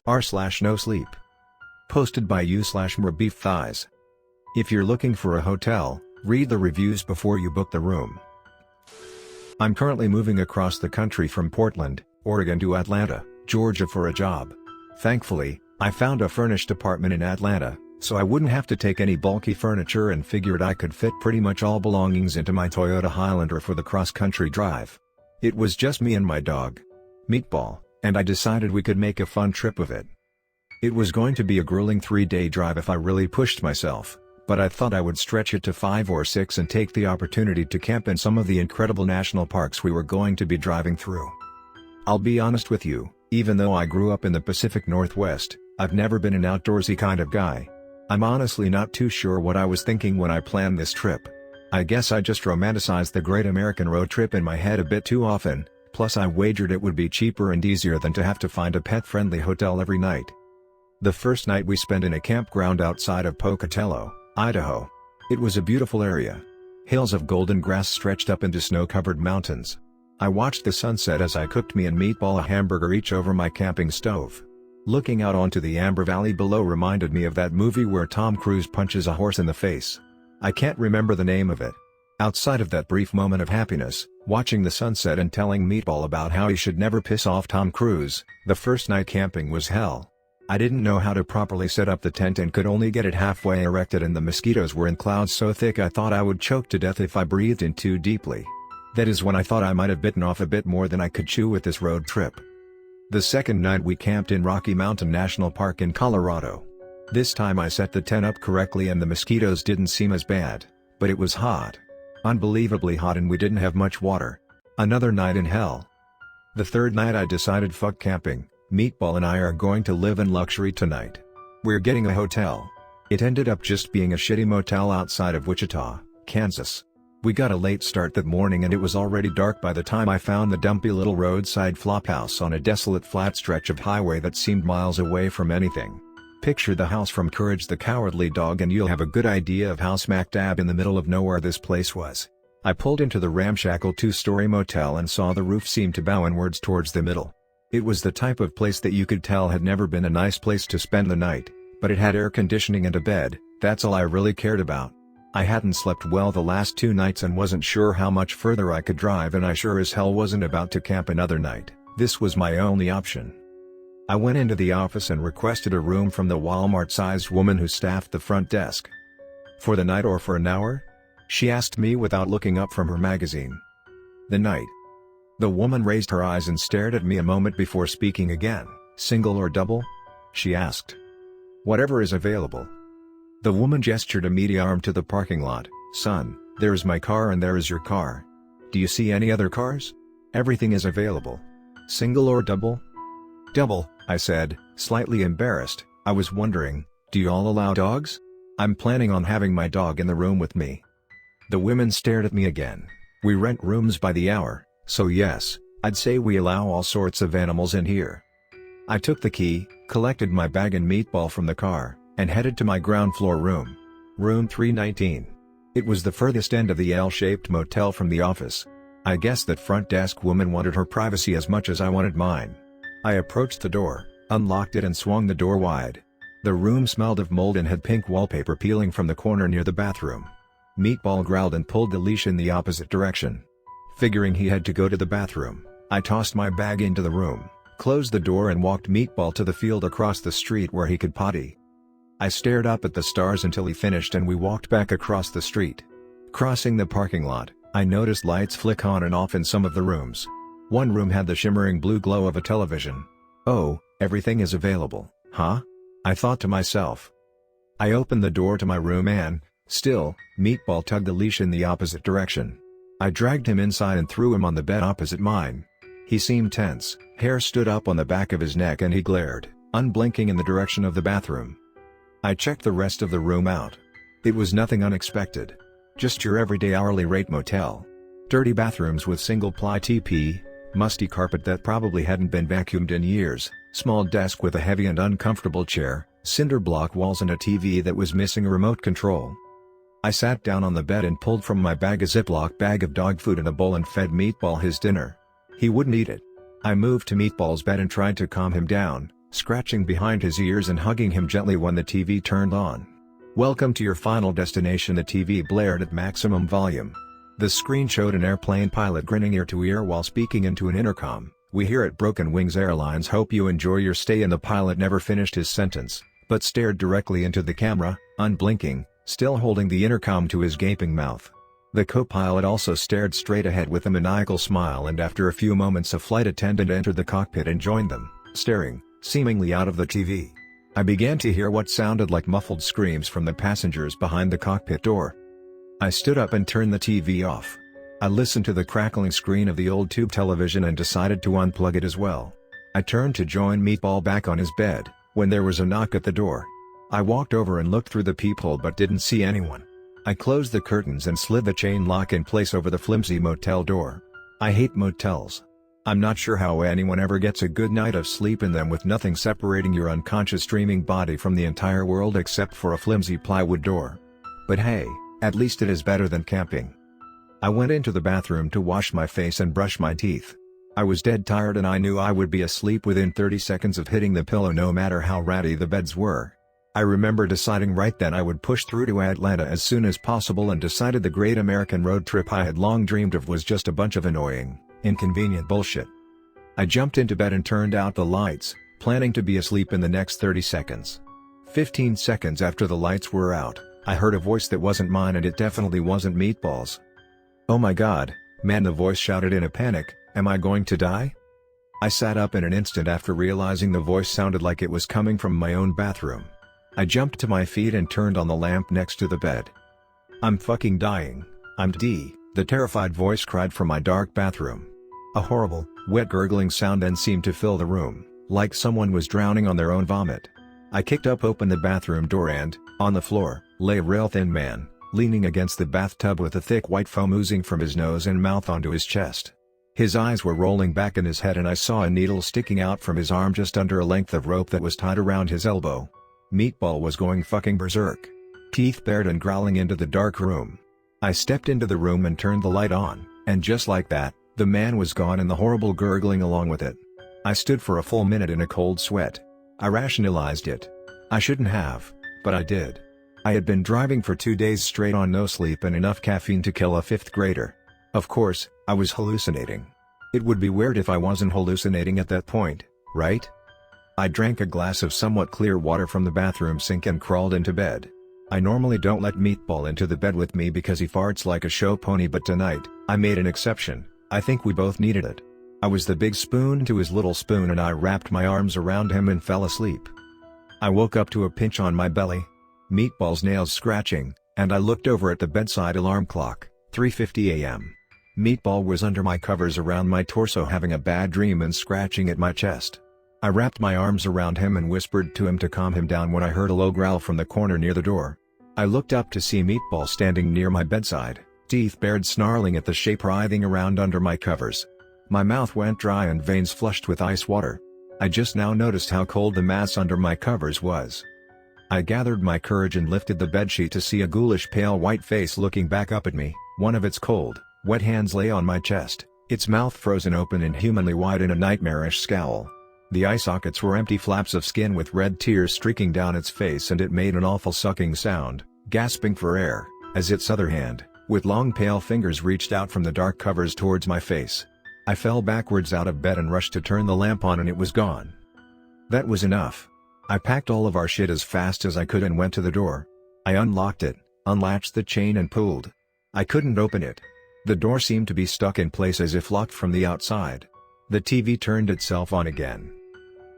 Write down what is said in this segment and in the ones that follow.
r/Nosleep. Posted by u/mrbeefthighs. If you're looking for a hotel, read the reviews before you book the room. I'm currently moving across the country from Portland, Oregon to Atlanta, Georgia for a job. Thankfully, I found a furnished apartment in Atlanta, so I wouldn't have to take any bulky furniture and figured I could fit pretty much all belongings into my Toyota Highlander for the cross-country drive. It was just me and my dog, Meatball, and I decided we could make a fun trip of it. It was going to be a grueling 3-day drive if I really pushed myself, but I thought I would stretch it to 5 or 6 and take the opportunity to camp in some of the incredible national parks we were going to be driving through. I'll be honest with you, even though I grew up in the Pacific Northwest, I've never been an outdoorsy kind of guy. I'm honestly not too sure what I was thinking when I planned this trip. I guess I just romanticized the great American road trip in my head a bit too often, plus I wagered it would be cheaper and easier than to have to find a pet-friendly hotel every night. The first night we spent in a campground outside of Pocatello, Idaho. It was a beautiful area. Hills of golden grass stretched up into snow-covered mountains. I watched the sunset as I cooked me and Meatball a hamburger each over my camping stove. Looking out onto the amber valley below reminded me of that movie where Tom Cruise punches a horse in the face. I can't remember the name of it. Outside of that brief moment of happiness, watching the sunset and telling Meatball about how he should never piss off Tom Cruise, the first night camping was hell. I didn't know how to properly set up the tent and could only get it halfway erected, and the mosquitoes were in clouds so thick I thought I would choke to death if I breathed in too deeply. That is when I thought I might have bitten off a bit more than I could chew with this road trip. The second night we camped in Rocky Mountain National Park in Colorado. This time I set the tent up correctly and the mosquitoes didn't seem as bad, but it was hot. Unbelievably hot, and we didn't have much water. Another night in hell. The third night I decided fuck camping, Meatball and I are going to live in luxury tonight. We're getting a hotel. It ended up just being a shitty motel outside of Wichita, Kansas. We got a late start that morning and it was already dark by the time I found the dumpy little roadside flophouse on a desolate flat stretch of highway that seemed miles away from anything. Picture the house from Courage the Cowardly Dog and you'll have a good idea of how smack dab in the middle of nowhere this place was. I pulled into the ramshackle 2-story motel and saw the roof seemed to bow inwards towards the middle. It was the type of place that you could tell had never been a nice place to spend the night, but it had air conditioning and a bed. That's all I really cared about. I hadn't slept well the last 2 nights and wasn't sure how much further I could drive, and I sure as hell wasn't about to camp another night. This was my only option. I went into the office and requested a room from the Walmart-sized woman who staffed the front desk. "For the night or for an hour?" she asked me without looking up from her magazine. "The night." The woman raised her eyes and stared at me a moment before speaking again. "Single or double?" she asked. "Whatever is available." The woman gestured a meaty arm to the parking lot. "Son, there is my car and there is your car. Do you see any other cars? Everything is available. Single or double?" "Double," I said, slightly embarrassed. I was wondering, do you all allow dogs? I'm planning on having my dog in the room with me. The women stared at me again. "We rent rooms by the hour, so yes, I'd say we allow all sorts of animals in here." I took the key, collected my bag and Meatball from the car, and headed to my ground floor room. Room 319. It was the furthest end of the L-shaped motel from the office. I guess that front desk woman wanted her privacy as much as I wanted mine. I approached the door, unlocked it and swung the door wide. The room smelled of mold and had pink wallpaper peeling from the corner near the bathroom. Meatball growled and pulled the leash in the opposite direction. Figuring he had to go to the bathroom, I tossed my bag into the room, closed the door and walked Meatball to the field across the street where he could potty. I stared up at the stars until he finished and we walked back across the street. Crossing the parking lot, I noticed lights flick on and off in some of the rooms. One room had the shimmering blue glow of a television. "Oh, everything is available, huh?" I thought to myself. I opened the door to my room and, still, Meatball tugged the leash in the opposite direction. I dragged him inside and threw him on the bed opposite mine. He seemed tense, hair stood up on the back of his neck and he glared, unblinking in the direction of the bathroom. I checked the rest of the room out. It was nothing unexpected. Just your everyday hourly rate motel. Dirty bathrooms with single-ply TP, musty carpet that probably hadn't been vacuumed in years, small desk with a heavy and uncomfortable chair, cinder block walls and a TV that was missing a remote control. I sat down on the bed and pulled from my bag a Ziploc bag of dog food and a bowl and fed Meatball his dinner. He wouldn't eat it. I moved to Meatball's bed and tried to calm him down, scratching behind his ears and hugging him gently when the TV turned on. "Welcome to your final destination," the TV blared at maximum volume. The screen showed an airplane pilot grinning ear to ear while speaking into an intercom. "We here at Broken Wings Airlines hope you enjoy your stay," and the pilot never finished his sentence, but stared directly into the camera, unblinking, still holding the intercom to his gaping mouth. The co-pilot also stared straight ahead with a maniacal smile, and after a few moments a flight attendant entered the cockpit and joined them, staring, seemingly out of the TV. I began to hear what sounded like muffled screams from the passengers behind the cockpit door. I stood up and turned the TV off. I listened to the crackling screen of the old tube television and decided to unplug it as well. I turned to join Meatball back on his bed, when there was a knock at the door. I walked over and looked through the peephole but didn't see anyone. I closed the curtains and slid the chain lock in place over the flimsy motel door. I hate motels. I'm not sure how anyone ever gets a good night of sleep in them with nothing separating your unconscious dreaming body from the entire world except for a flimsy plywood door. But hey, at least it is better than camping. I went into the bathroom to wash my face and brush my teeth. I was dead tired and I knew I would be asleep within 30 seconds of hitting the pillow no matter how ratty the beds were. I remember deciding right then I would push through to Atlanta as soon as possible and decided the great American road trip I had long dreamed of was just a bunch of annoying, inconvenient bullshit. I jumped into bed and turned out the lights, planning to be asleep in the next 30 seconds. 15 seconds after the lights were out, I heard a voice that wasn't mine, and it definitely wasn't Meatball's. "Oh my god, man," the voice shouted in a panic, "am I going to die?" I sat up in an instant after realizing the voice sounded like it was coming from my own bathroom. I jumped to my feet and turned on the lamp next to the bed. "I'm fucking dying, I'm D," the terrified voice cried from my dark bathroom. A horrible, wet gurgling sound then seemed to fill the room, like someone was drowning on their own vomit. I kicked open the bathroom door and, on the floor, lay a rail-thin man, leaning against the bathtub with a thick white foam oozing from his nose and mouth onto his chest. His eyes were rolling back in his head and I saw a needle sticking out from his arm just under a length of rope that was tied around his elbow. Meatball was going fucking berserk. Teeth bared and growling into the dark room. I stepped into the room and turned the light on, and just like that, the man was gone and the horrible gurgling along with it. I stood for a full minute in a cold sweat. I rationalized it. I shouldn't have, but I did. I had been driving for 2 days straight on no sleep and enough caffeine to kill a 5th grader. Of course, I was hallucinating. It would be weird if I wasn't hallucinating at that point, right? I drank a glass of somewhat clear water from the bathroom sink and crawled into bed. I normally don't let Meatball into the bed with me because he farts like a show pony, but tonight, I made an exception. I think we both needed it. I was the big spoon to his little spoon and I wrapped my arms around him and fell asleep. I woke up to a pinch on my belly. Meatball's nails scratching, and I looked over at the bedside alarm clock, 3:50 a.m. Meatball was under my covers around my torso having a bad dream and scratching at my chest. I wrapped my arms around him and whispered to him to calm him down when I heard a low growl from the corner near the door. I looked up to see Meatball standing near my bedside, teeth bared, snarling at the shape writhing around under my covers. My mouth went dry and veins flushed with ice water. I just now noticed how cold the mass under my covers was. I gathered my courage and lifted the bedsheet to see a ghoulish pale white face looking back up at me. One of its cold, wet hands lay on my chest, its mouth frozen open inhumanly wide in a nightmarish scowl. The eye sockets were empty flaps of skin with red tears streaking down its face, and it made an awful sucking sound, gasping for air, as its other hand, with long pale fingers, reached out from the dark covers towards my face. I fell backwards out of bed and rushed to turn the lamp on, and it was gone. That was enough. I packed all of our shit as fast as I could and went to the door. I unlocked it, unlatched the chain and pulled. I couldn't open it. The door seemed to be stuck in place as if locked from the outside. The TV turned itself on again.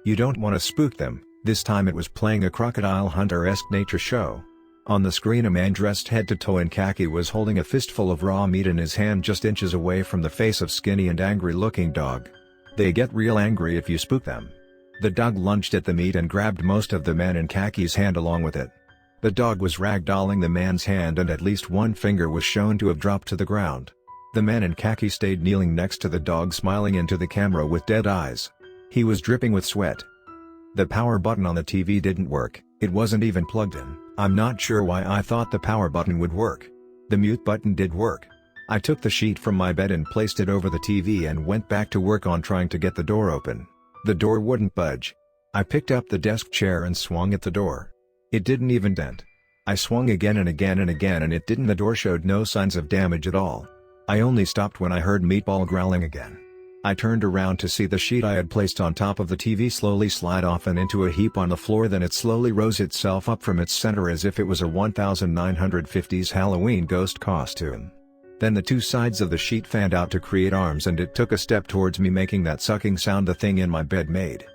You don't want to spook them. This time it was playing a crocodile hunter-esque nature show. On the screen a man dressed head to toe in khaki was holding a fistful of raw meat in his hand just inches away from the face of skinny and angry-looking dog. They get real angry if you spook them. The dog lunged at the meat and grabbed most of the man in khaki's hand along with it. The dog was ragdolling the man's hand and at least one finger was shown to have dropped to the ground. The man in khaki stayed kneeling next to the dog, smiling into the camera with dead eyes. He was dripping with sweat. The power button on the TV didn't work, it wasn't even plugged in. I'm not sure why I thought the power button would work. The mute button did work. I took the sheet from my bed and placed it over the TV and went back to work on trying to get the door open. The door wouldn't budge. I picked up the desk chair and swung at the door. It didn't even dent. I swung again and again and again and it didn't. The door showed no signs of damage at all. I only stopped when I heard Meatball growling again. I turned around to see the sheet I had placed on top of the TV slowly slide off and into a heap on the floor. Then it slowly rose itself up from its center as if it was a 1950s Halloween ghost costume. Then the two sides of the sheet fanned out to create arms and it took a step towards me, making that sucking sound the thing in my bed made.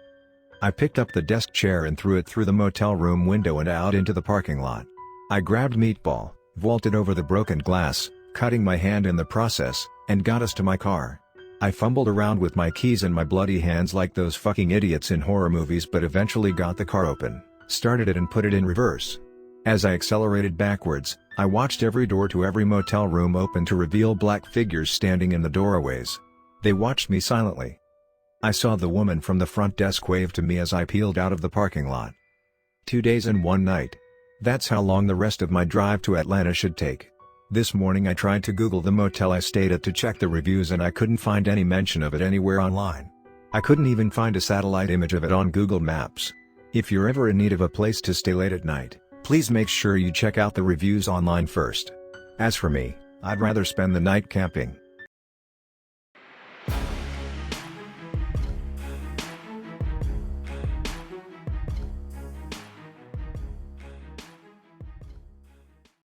I picked up the desk chair and threw it through the motel room window and out into the parking lot. I grabbed Meatball, vaulted over the broken glass, cutting my hand in the process, and got us to my car. I fumbled around with my keys in my bloody hands like those fucking idiots in horror movies, but eventually got the car open, started it and put it in reverse. As I accelerated backwards, I watched every door to every motel room open to reveal black figures standing in the doorways. They watched me silently. I saw the woman from the front desk wave to me as I peeled out of the parking lot. 2 days and 1 night. That's how long the rest of my drive to Atlanta should take. This morning I tried to Google the motel I stayed at to check the reviews and I couldn't find any mention of it anywhere online. I couldn't even find a satellite image of it on Google Maps. If you're ever in need of a place to stay late at night, please make sure you check out the reviews online first. As for me, I'd rather spend the night camping.